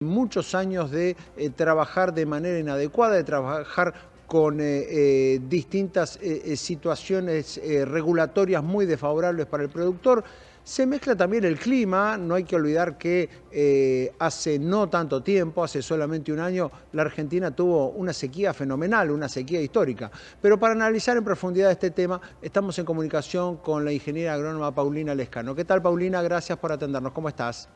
Muchos años de trabajar de manera inadecuada, de trabajar con distintas situaciones regulatorias muy desfavorables para el productor. Se mezcla también el clima, no hay que olvidar que hace no tanto tiempo, hace solamente un año, la Argentina tuvo una sequía fenomenal, una sequía histórica. Pero para analizar en profundidad este tema, estamos en comunicación con la ingeniera agrónoma Paulina Lescano. ¿Qué tal, Paulina? Gracias por atendernos. ¿Cómo estás?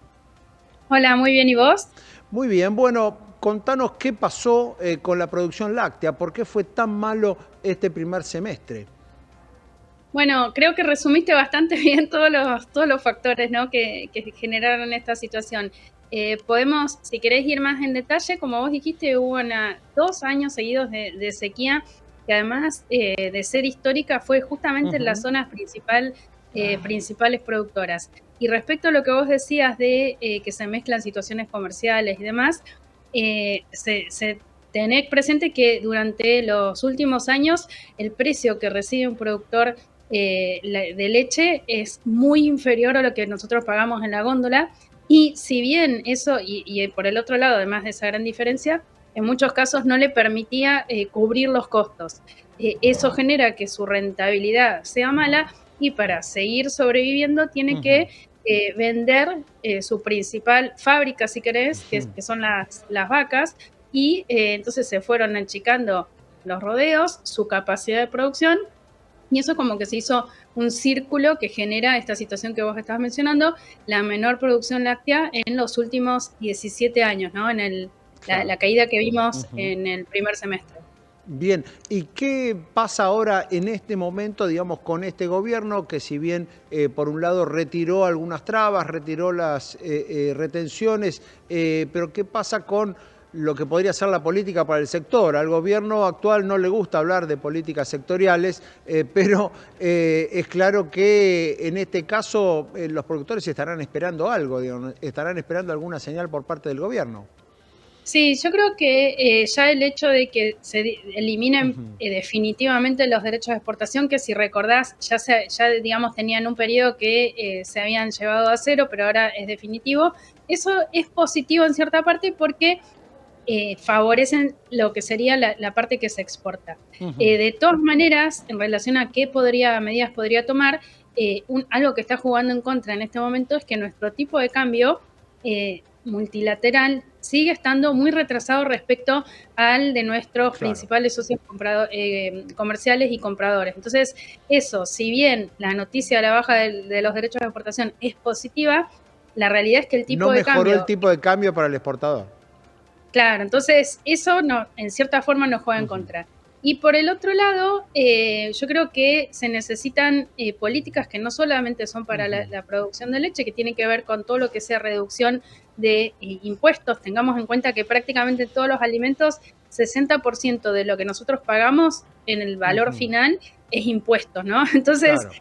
Hola, muy bien, ¿y vos? Muy bien, bueno, contanos qué pasó con la producción láctea, por qué fue tan malo este primer semestre. Bueno, creo que resumiste bastante bien todos los factores, ¿no? que generaron esta situación. Podemos, si querés ir más en detalle, como vos dijiste, hubo 2 años seguidos de sequía, que además de ser histórica fue justamente en las Ujú. zonas principales productoras. Y respecto a lo que vos decías de que se mezclan situaciones comerciales y demás, tenés presente que durante los últimos años el precio que recibe un productor de leche es muy inferior a lo que nosotros pagamos en la góndola. Y si bien eso, y por el otro lado, además de esa gran diferencia, en muchos casos no le permitía cubrir los costos. Eso genera que su rentabilidad sea mala y para seguir sobreviviendo tiene Ujú. que vender su principal fábrica, si querés, que son las vacas, y entonces se fueron achicando los rodeos, su capacidad de producción, y eso como que se hizo un círculo que genera esta situación que vos estabas mencionando, la menor producción láctea en los últimos 17 años, ¿no? Claro. La caída que vimos Ujú. en el primer semestre. Bien, ¿y qué pasa ahora en este momento, digamos, con este gobierno que si bien por un lado retiró algunas trabas, retiró las retenciones, pero qué pasa con lo que podría ser la política para el sector? Al gobierno actual no le gusta hablar de políticas sectoriales, pero es claro que en este caso los productores estarán esperando algo, digamos, estarán esperando alguna señal por parte del gobierno. Sí, yo creo que ya el hecho de que eliminen Ujú. definitivamente los derechos de exportación, que si recordás, ya digamos tenían un periodo que se habían llevado a cero, pero ahora es definitivo, eso es positivo en cierta parte porque favorecen lo que sería la parte que se exporta. Ujú. De todas maneras, en relación a qué medidas podría tomar, algo que está jugando en contra en este momento es que nuestro tipo de cambio multilateral sigue estando muy retrasado respecto al de nuestros Claro. principales socios comerciales y compradores. Entonces, eso, si bien la noticia de la baja de los derechos de exportación es positiva, la realidad es que el tipo No de mejoró el cambio. tipo de cambio para el exportador. Claro, entonces eso no, en cierta forma nos juega en Ujú. contra. Y por el otro lado, yo creo que se necesitan políticas que no solamente son para Ujú. la producción de leche, que tienen que ver con todo lo que sea reducción de impuestos. Tengamos en cuenta que prácticamente todos los alimentos, 60% de lo que nosotros pagamos en el valor Ujú. final es impuestos, ¿no? Entonces, Claro.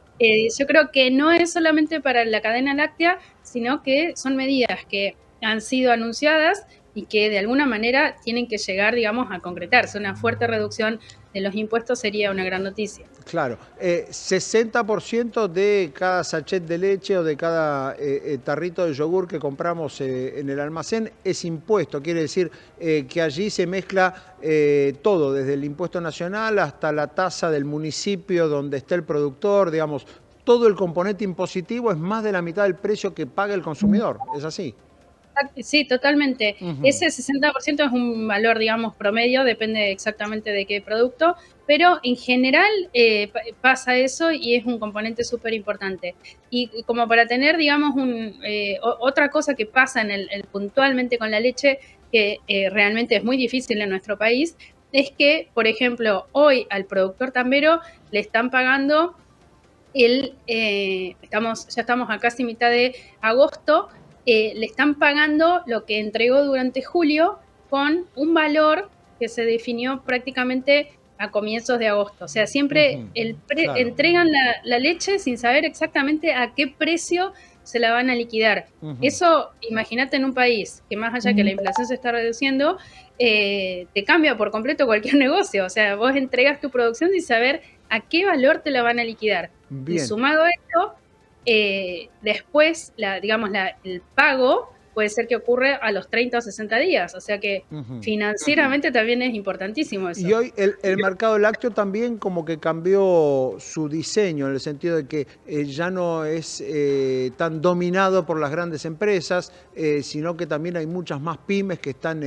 yo creo que no es solamente para la cadena láctea, sino que son medidas que han sido anunciadas y que de alguna manera tienen que llegar, digamos, a concretarse. Una fuerte reducción de los impuestos sería una gran noticia. Claro, 60% de cada sachet de leche o de cada tarrito de yogur que compramos en el almacén es impuesto. Quiere decir que allí se mezcla todo, desde el impuesto nacional hasta la tasa del municipio donde esté el productor, digamos, todo el componente impositivo es más de la mitad del precio que paga el consumidor. ¿Es así? Sí, totalmente. Ujú. Ese 60% es un valor, digamos, promedio, depende exactamente de qué producto, pero en general pasa eso y es un componente súper importante. Y como para tener, digamos, otra cosa que pasa puntualmente con la leche, que realmente es muy difícil en nuestro país, es que, por ejemplo, hoy al productor tambero le están pagando ya estamos a casi mitad de agosto, le están pagando lo que entregó durante julio con un valor que se definió prácticamente a comienzos de agosto. O sea, siempre Ujú. Claro. entregan la leche sin saber exactamente a qué precio se la van a liquidar. Ujú. Eso, imagínate en un país que más allá que la inflación se está reduciendo, te cambia por completo cualquier negocio. O sea, vos entregas tu producción sin saber a qué valor te la van a liquidar. Y Bien. sumado a esto, después, digamos, el pago puede ser que ocurra a los 30 o 60 días. O sea que financieramente también es importantísimo Y eso. hoy el mercado lácteo también como que cambió su diseño, en el sentido de que ya no es tan dominado por las grandes empresas, sino que también hay muchas más pymes que están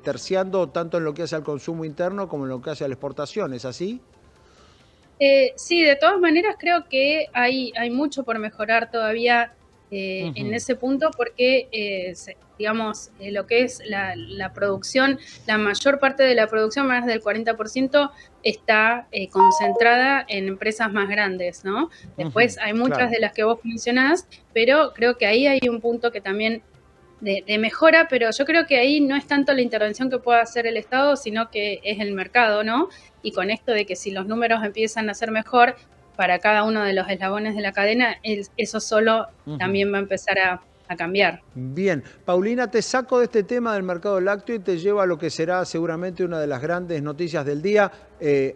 terciando tanto en lo que hace al consumo interno como en lo que hace a la exportación, ¿es así? Sí, de todas maneras creo que hay mucho por mejorar todavía en Ujú, ese punto porque, digamos, lo que es la producción, la mayor parte de la producción, más del 40%, está concentrada en empresas más grandes, ¿no? ujú, Después hay muchas claro. de las que vos mencionás, pero creo que ahí hay un punto que también de mejora, pero yo creo que ahí no es tanto la intervención que pueda hacer el Estado, sino que es el mercado, ¿no? Y con esto de que si los números empiezan a ser mejor para cada uno de los eslabones de la cadena, eso solo Ujú. también va a empezar a cambiar. Bien, Paulina, te saco de este tema del mercado lácteo y te llevo a lo que será seguramente una de las grandes noticias del día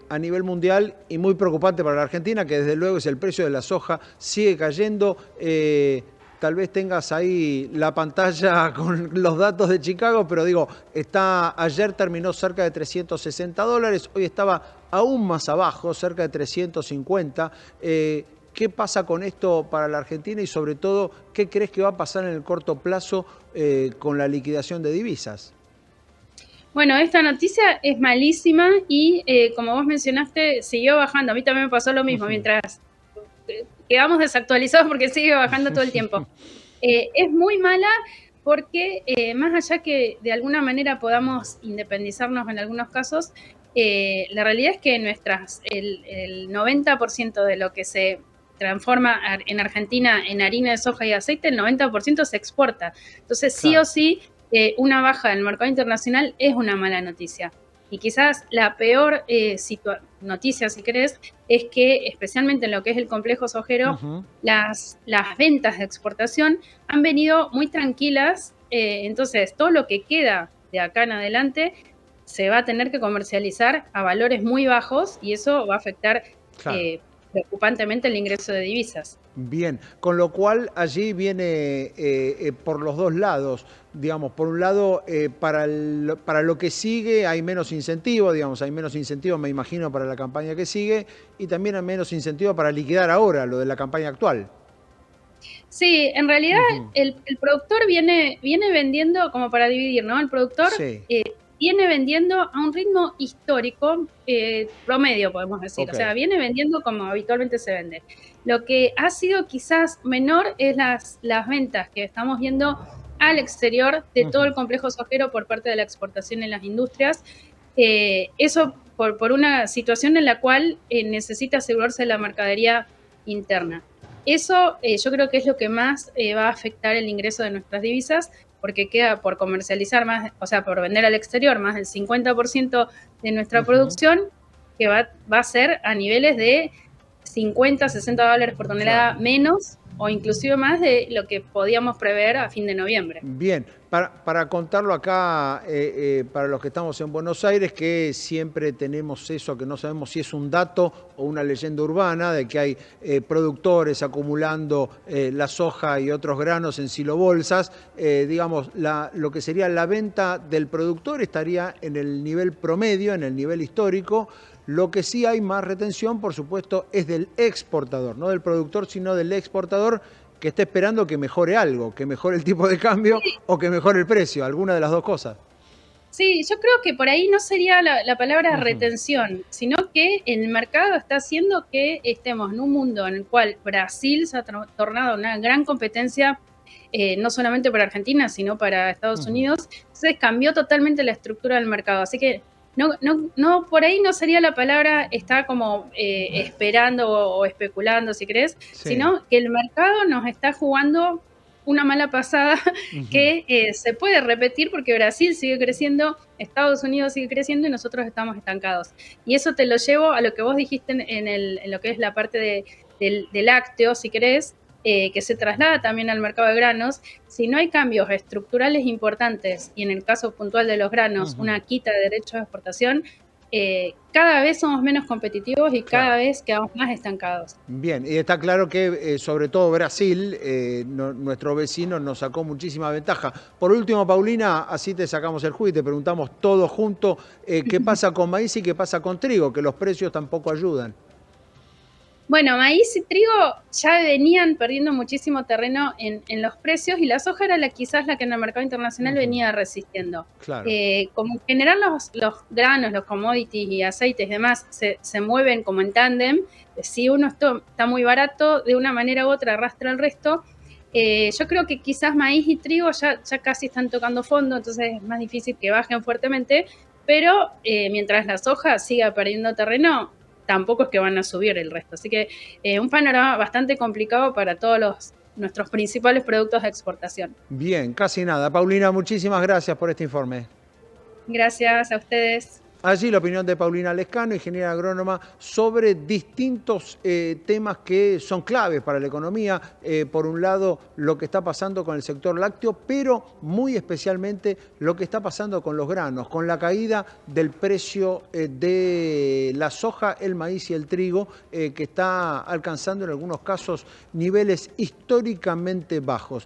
a nivel mundial y muy preocupante para la Argentina, que desde luego es el precio de la soja, sigue cayendo. Tal vez tengas ahí la pantalla con los datos de Chicago, pero digo, ayer terminó cerca de $360, hoy estaba aún más abajo, cerca de 350. ¿Qué pasa con esto para la Argentina y sobre todo, qué crees que va a pasar en el corto plazo con la liquidación de divisas? Bueno, esta noticia es malísima y como vos mencionaste, siguió bajando. A mí también me pasó lo mismo, Ujú. mientras quedamos desactualizados porque sigue bajando todo el tiempo. Es muy mala porque más allá que de alguna manera podamos independizarnos en algunos casos, la realidad es que el 90% de lo que se transforma en Argentina en harina de soja y aceite, el 90% se exporta. Entonces, sí o Claro. sí, una baja del mercado internacional es una mala noticia. Y quizás la peor noticia, si querés, es que especialmente en lo que es el complejo sojero, Ujú. las ventas de exportación han venido muy tranquilas, entonces todo lo que queda de acá en adelante se va a tener que comercializar a valores muy bajos y eso va a afectar Claro. preocupantemente el ingreso de divisas. Bien, con lo cual allí viene por los dos lados, digamos, por un lado, para lo que sigue hay menos incentivo, digamos, hay menos incentivo, me imagino, para la campaña que sigue, y también hay menos incentivo para liquidar ahora lo de la campaña actual. Sí, en realidad Ujú. el productor viene vendiendo, como para dividir, ¿no? El productor Sí, viene vendiendo a un ritmo histórico, promedio, podemos decir. O ok. sea, viene vendiendo como habitualmente se vende. Lo que ha sido quizás menor es las ventas que estamos viendo al exterior de todo Ujú. el complejo sojero por parte de la exportación en las industrias. Eso por una situación en la cual necesita asegurarse la mercadería interna. Eso yo creo que es lo que más va a afectar el ingreso de nuestras divisas, porque queda por comercializar más, o sea, por vender al exterior más del 50% de nuestra Ujú. producción, que va a ser a niveles de 50, $60 por tonelada Claro. menos o inclusive más de lo que podíamos prever a fin de noviembre. Bien, para contarlo acá, para los que estamos en Buenos Aires, que siempre tenemos eso, que no sabemos si es un dato o una leyenda urbana, de que hay productores acumulando la soja y otros granos en silobolsas, digamos, lo que sería la venta del productor estaría en el nivel promedio, en el nivel histórico. Lo que sí hay más retención, por supuesto, es del exportador, no del productor, sino del exportador que está esperando que mejore algo, que mejore el tipo de cambio o que mejore el precio, alguna de las dos cosas. Sí, yo creo que por ahí no sería la palabra Ujú, retención, sino que el mercado está haciendo que estemos en un mundo en el cual Brasil se ha tornado una gran competencia, no solamente para Argentina, sino para Estados ujú. Unidos. Entonces cambió totalmente la estructura del mercado. Así que no, por ahí no sería la palabra está como esperando o especulando, si querés, Sí. sino que el mercado nos está jugando una mala pasada Ujú. que se puede repetir porque Brasil sigue creciendo, Estados Unidos sigue creciendo y nosotros estamos estancados. Y eso te lo llevo a lo que vos dijiste en lo que es la parte del lácteo, si querés, que se traslada también al mercado de granos. Si no hay cambios estructurales importantes y en el caso puntual de los granos, Ujú. una quita de derechos de exportación, cada vez somos menos competitivos y Claro. cada vez quedamos más estancados. Bien, y está claro que sobre todo Brasil, nuestro vecino, nos sacó muchísima ventaja. Por último, Paulina, así te sacamos el jugo y te preguntamos todo junto, ¿qué pasa con maíz y qué pasa con trigo? Que los precios tampoco ayudan. Bueno, maíz y trigo ya venían perdiendo muchísimo terreno en los precios y la soja era quizás la que en el mercado internacional Ujú, venía resistiendo. claro. Como en general los granos, los commodities y aceites y demás se mueven como en tándem, si uno está muy barato, de una manera u otra arrastra el resto. Yo creo que quizás maíz y trigo ya casi están tocando fondo, entonces es más difícil que bajen fuertemente, pero mientras la soja siga perdiendo terreno, tampoco es que van a subir el resto. Así que un panorama bastante complicado para todos nuestros principales productos de exportación. Bien, casi nada. Paulina, muchísimas gracias por este informe. Gracias a ustedes. Allí la opinión de Paulina Lescano, ingeniera agrónoma, sobre distintos temas que son claves para la economía. Por un lado, lo que está pasando con el sector lácteo, pero muy especialmente lo que está pasando con los granos, con la caída del precio de la soja, el maíz y el trigo, que está alcanzando en algunos casos niveles históricamente bajos.